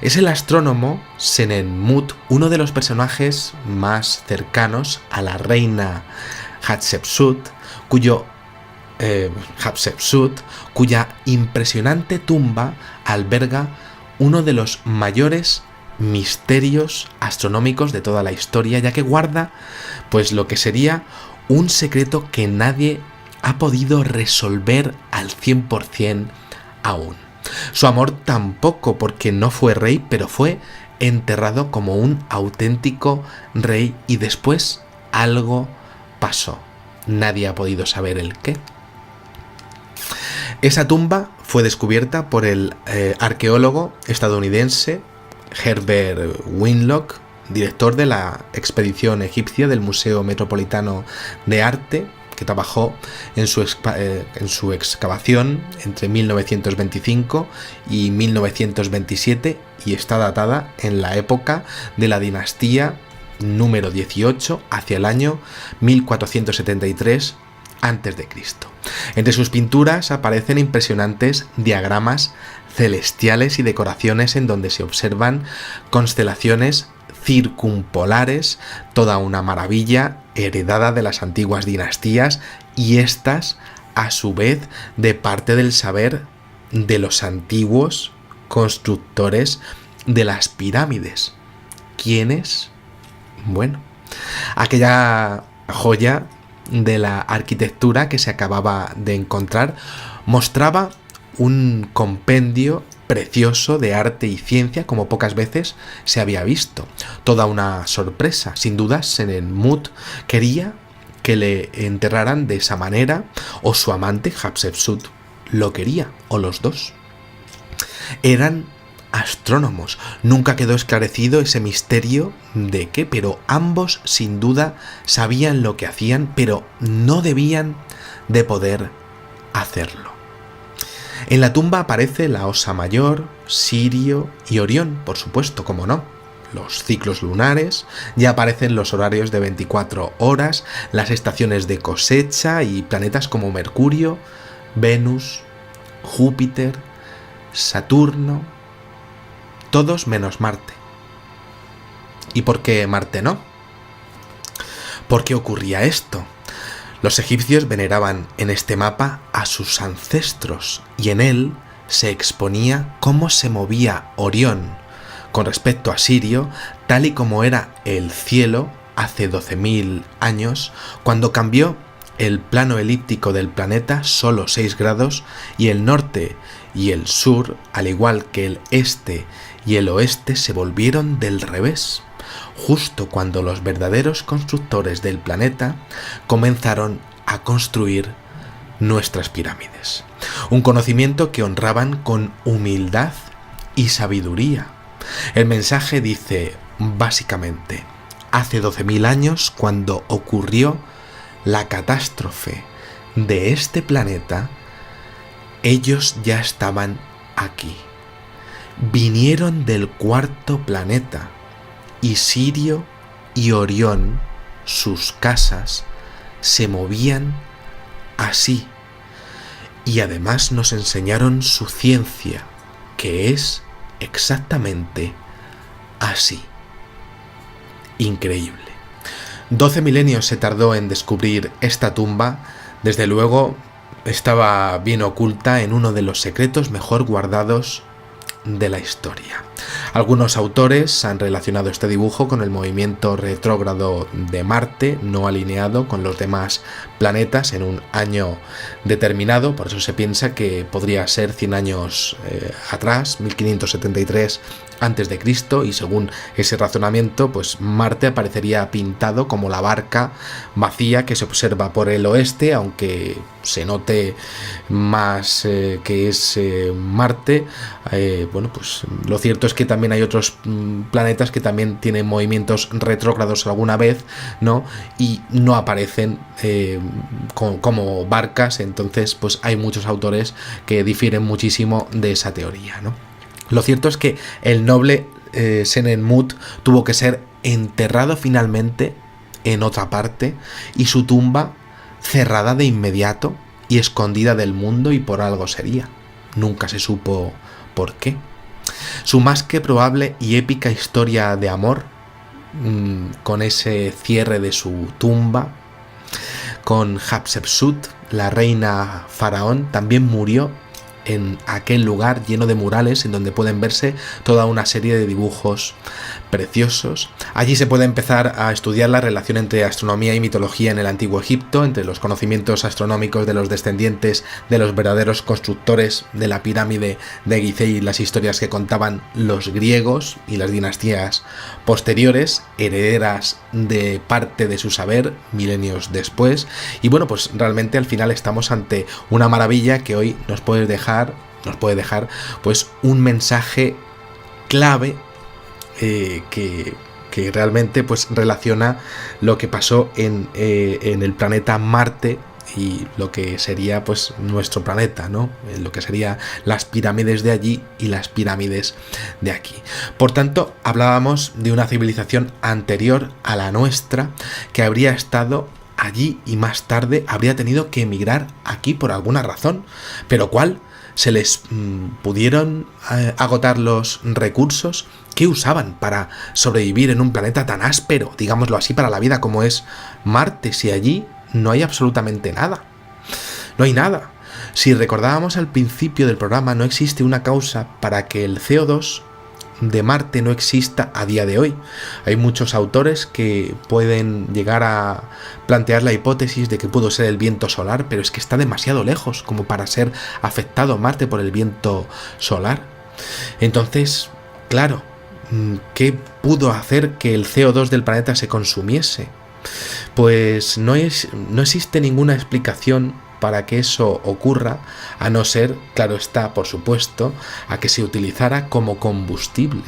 Es el astrónomo Senenmut, uno de los personajes más cercanos a la reina Hatshepsut, cuya impresionante tumba alberga uno de los mayores misterios astronómicos de toda la historia, ya que guarda pues lo que sería un secreto que nadie ha podido resolver al 100% aún. Su amor tampoco, porque no fue rey, pero fue enterrado como un auténtico rey y después algo pasó. Nadie ha podido saber el qué. Esa tumba fue descubierta por el arqueólogo estadounidense Herbert Winlock, director de la expedición egipcia del Museo Metropolitano de Arte, que trabajó en su excavación entre 1925 y 1927 y está datada en la época de la dinastía número 18 hacia el año 1473 a.C. Entre sus pinturas aparecen impresionantes diagramas celestiales y decoraciones en donde se observan constelaciones circumpolares, toda una maravilla heredada de las antiguas dinastías y estas, a su vez, de parte del saber de los antiguos constructores de las pirámides. ¿Quiénes? Bueno, aquella joya de la arquitectura que se acababa de encontrar mostraba un compendio precioso de arte y ciencia como pocas veces se había visto. Toda una sorpresa. Sin duda, Senenmut quería que le enterraran de esa manera, o su amante Hatshepsut lo quería, o los dos. Eran astrónomos. Nunca quedó esclarecido ese misterio de qué, pero ambos sin duda sabían lo que hacían, pero no debían de poder hacerlo. En la tumba aparece la Osa Mayor, Sirio y Orión, por supuesto, como no. Los ciclos lunares, ya aparecen los horarios de 24 horas, las estaciones de cosecha y planetas como Mercurio, Venus, Júpiter, Saturno, todos menos Marte. ¿Y por qué Marte no? ¿Por qué ocurría esto? Los egipcios veneraban en este mapa a sus ancestros y en él se exponía cómo se movía Orión con respecto a Sirio, tal y como era el cielo hace 12.000 años, cuando cambió el plano elíptico del planeta solo 6 grados y el norte y el sur, al igual que el este y el oeste, se volvieron del revés, justo cuando los verdaderos constructores del planeta comenzaron a construir nuestras pirámides. Un conocimiento que honraban con humildad y sabiduría. El mensaje dice básicamente: hace 12.000 años, cuando ocurrió la catástrofe de este planeta, ellos ya estaban aquí. Vinieron del cuarto planeta y Sirio y Orión, sus casas, se movían así. Y además nos enseñaron su ciencia, que es exactamente así. Increíble. 12 milenios se tardó en descubrir esta tumba. Desde luego estaba bien oculta en uno de los secretos mejor guardados de la historia. Algunos autores han relacionado este dibujo con el movimiento retrógrado de Marte, no alineado con los demás planetas en un año determinado. Por eso se piensa que podría ser 100 años atrás, 1573 antes de Cristo, y según ese razonamiento, pues Marte aparecería pintado como la barca vacía que se observa por el oeste, aunque se note más que es Marte. Bueno, pues lo cierto es que también hay otros planetas que también tienen movimientos retrógrados alguna vez, ¿no? Y no aparecen como barcas. Entonces, pues hay muchos autores que difieren muchísimo de esa teoría, ¿no? Lo cierto es que el noble Senenmut tuvo que ser enterrado finalmente en otra parte y su tumba cerrada de inmediato y escondida del mundo, y por algo sería. Nunca se supo por qué. Su más que probable y épica historia de amor, con ese cierre de su tumba, con Hatshepsut, la reina faraón, también murió en aquel lugar lleno de murales en donde pueden verse toda una serie de dibujos preciosos. Allí se puede empezar a estudiar la relación entre astronomía y mitología en el antiguo Egipto, entre los conocimientos astronómicos de los descendientes de los verdaderos constructores de la pirámide de Gizeh y las historias que contaban los griegos y las dinastías posteriores, herederas de parte de su saber milenios después. Y bueno, pues realmente al final estamos ante una maravilla que hoy nos puede dejar pues un mensaje clave que realmente pues relaciona lo que pasó en el planeta Marte y lo que sería pues nuestro planeta, ¿no? Lo que serían las pirámides de allí y las pirámides de aquí. Por tanto, hablábamos de una civilización anterior a la nuestra que habría estado allí y más tarde habría tenido que emigrar aquí por alguna razón. ¿Pero cuál? ¿Se les pudieron agotar los recursos? ¿Qué usaban para sobrevivir en un planeta tan áspero, digámoslo así, para la vida como es Marte, si allí no hay absolutamente nada? No hay nada. Si recordábamos al principio del programa, no existe una causa para que el CO2 de Marte no exista a día de hoy. Hay muchos autores que pueden llegar a plantear la hipótesis de que pudo ser el viento solar, pero es que está demasiado lejos como para ser afectado Marte por el viento solar. Entonces, claro, ¿qué pudo hacer que el CO2 del planeta se consumiese? Pues no existe ninguna explicación para que eso ocurra, a no ser, claro está, por supuesto, a que se utilizara como combustible.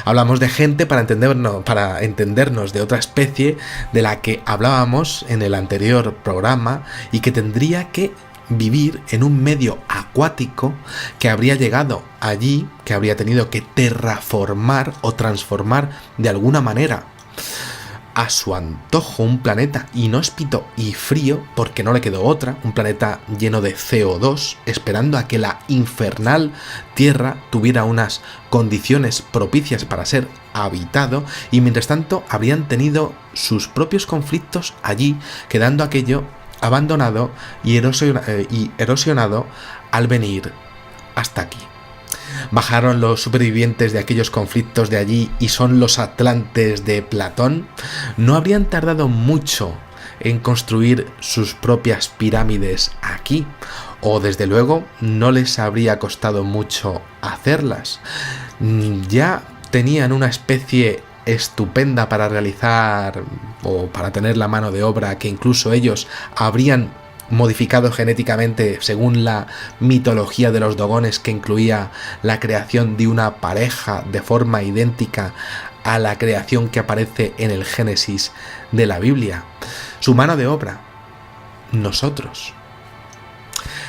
Hablamos de gente para entendernos de otra especie de la que hablábamos en el anterior programa y que tendría que vivir en un medio acuático, que habría llegado allí, que habría tenido que terraformar o transformar de alguna manera a su antojo un planeta inhóspito y frío, porque no le quedó otra, un planeta lleno de CO2, esperando a que la infernal Tierra tuviera unas condiciones propicias para ser habitado, y mientras tanto habrían tenido sus propios conflictos allí, quedando aquello abandonado y erosionado al venir hasta aquí. Bajaron los supervivientes de aquellos conflictos de allí y son los atlantes de Platón. No habrían tardado mucho en construir sus propias pirámides aquí, o desde luego no les habría costado mucho hacerlas. Ya tenían una especie estupenda para realizar o para tener la mano de obra que incluso ellos habrían modificado genéticamente según la mitología de los dogones, que incluía la creación de una pareja de forma idéntica a la creación que aparece en el Génesis de la Biblia. Su mano de obra, nosotros.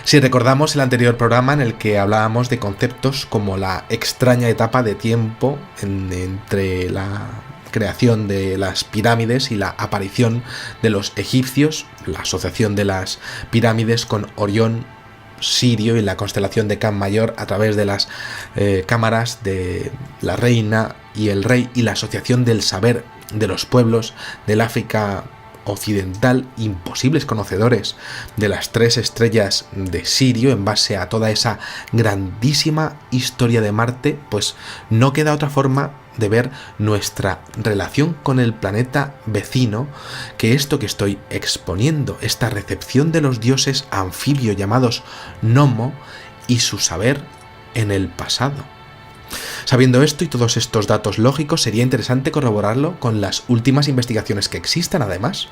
Si recordamos el anterior programa en el que hablábamos de conceptos como la extraña etapa de tiempo entre la creación de las pirámides y la aparición de los egipcios, la asociación de las pirámides con Orión, Sirio y la constelación de Can Mayor a través de las cámaras de la reina y el rey, y la asociación del saber de los pueblos del África occidental, imposibles conocedores de las 3 estrellas de Sirio en base a toda esa grandísima historia de Marte. Pues no queda otra forma de ver nuestra relación con el planeta vecino que esto que estoy exponiendo, esta recepción de los dioses anfibio llamados Nomo y su saber en el pasado. Sabiendo esto y todos estos datos lógicos, sería interesante corroborarlo con las últimas investigaciones que existan, además.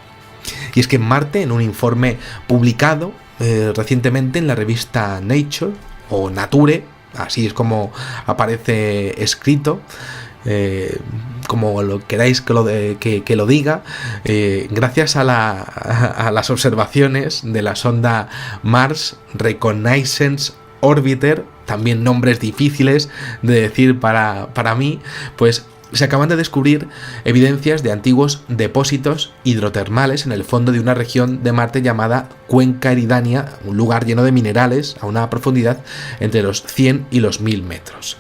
Y es que en Marte, en un informe publicado recientemente en la revista Nature, o Nature, así es como aparece escrito, como lo queráis que lo diga, gracias a las observaciones de la sonda Mars Reconnaissance Orbiter, también nombres difíciles de decir para mí, pues Se acaban de descubrir evidencias de antiguos depósitos hidrotermales en el fondo de una región de Marte llamada Cuenca Eridania, un lugar lleno de minerales a una profundidad entre los 100 y los 1000 metros.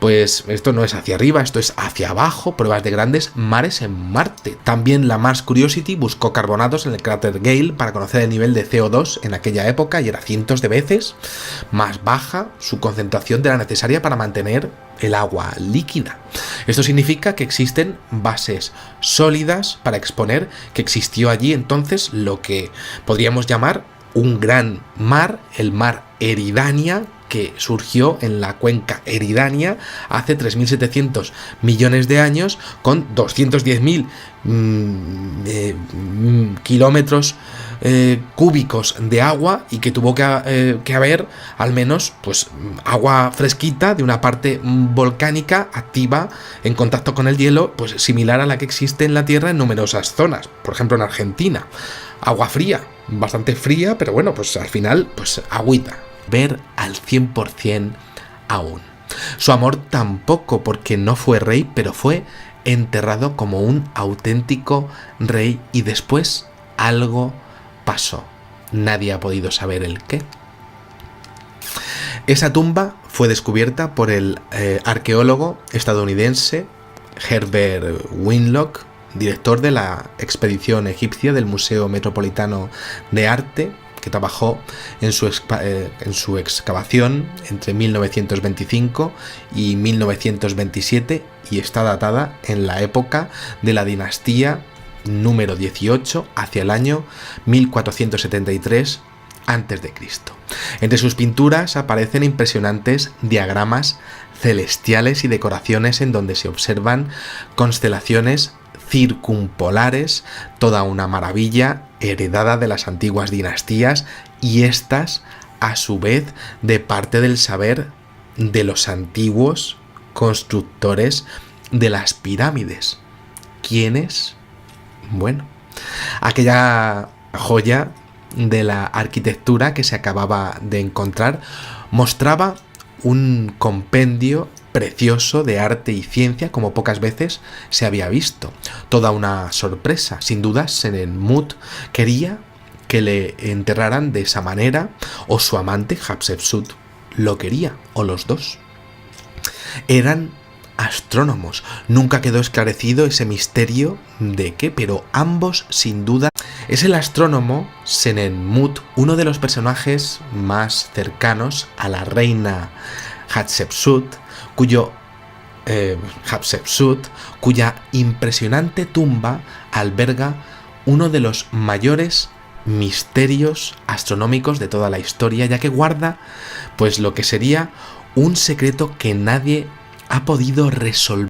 Pues esto no es hacia arriba, esto es hacia abajo, pruebas de grandes mares en Marte. También la Mars Curiosity buscó carbonatos en el cráter Gale para conocer el nivel de CO2 en aquella época y era cientos de veces más baja su concentración de la necesaria para mantener el agua líquida. Esto significa que existen bases sólidas para exponer que existió allí entonces lo que podríamos llamar un gran mar, el mar Eridania, que surgió en la cuenca Eridania hace 3.700 millones de años con 210.000 kilómetros cúbicos de agua y que tuvo que haber al menos pues agua fresquita de una parte volcánica activa en contacto con el hielo, pues similar a la que existe en la Tierra en numerosas zonas, por ejemplo en Argentina. Agua fría, bastante fría, pero bueno, pues al final pues agüita. Ver al 100% aún. Su amor tampoco, porque no fue rey, pero fue enterrado como un auténtico rey y después algo pasó. Nadie ha podido saber el qué. Esa tumba fue descubierta por el arqueólogo estadounidense Herbert Winlock, director de la expedición egipcia del Museo Metropolitano de Arte, que trabajó en su excavación entre 1925 y 1927 y está datada en la época de la dinastía número 18 hacia el año 1473 a.C. Entre sus pinturas aparecen impresionantes diagramas celestiales y decoraciones en donde se observan constelaciones circumpolares, toda una maravilla heredada de las antiguas dinastías y estas, a su vez, de parte del saber de los antiguos constructores de las pirámides. ¿Quiénes? Bueno, aquella joya de la arquitectura que se acababa de encontrar mostraba un compendio precioso de arte y ciencia como pocas veces se había visto. Toda una sorpresa. Sin duda, Senenmut quería que le enterraran de esa manera, o su amante Hatshepsut lo quería, o los dos. Eran astrónomos. Nunca quedó esclarecido ese misterio de qué, pero ambos sin duda. Es el astrónomo Senenmut, uno de los personajes más cercanos a la reina Hatshepsut, cuya impresionante tumba alberga uno de los mayores misterios astronómicos de toda la historia, ya que guarda pues lo que sería un secreto que nadie ha podido resolver.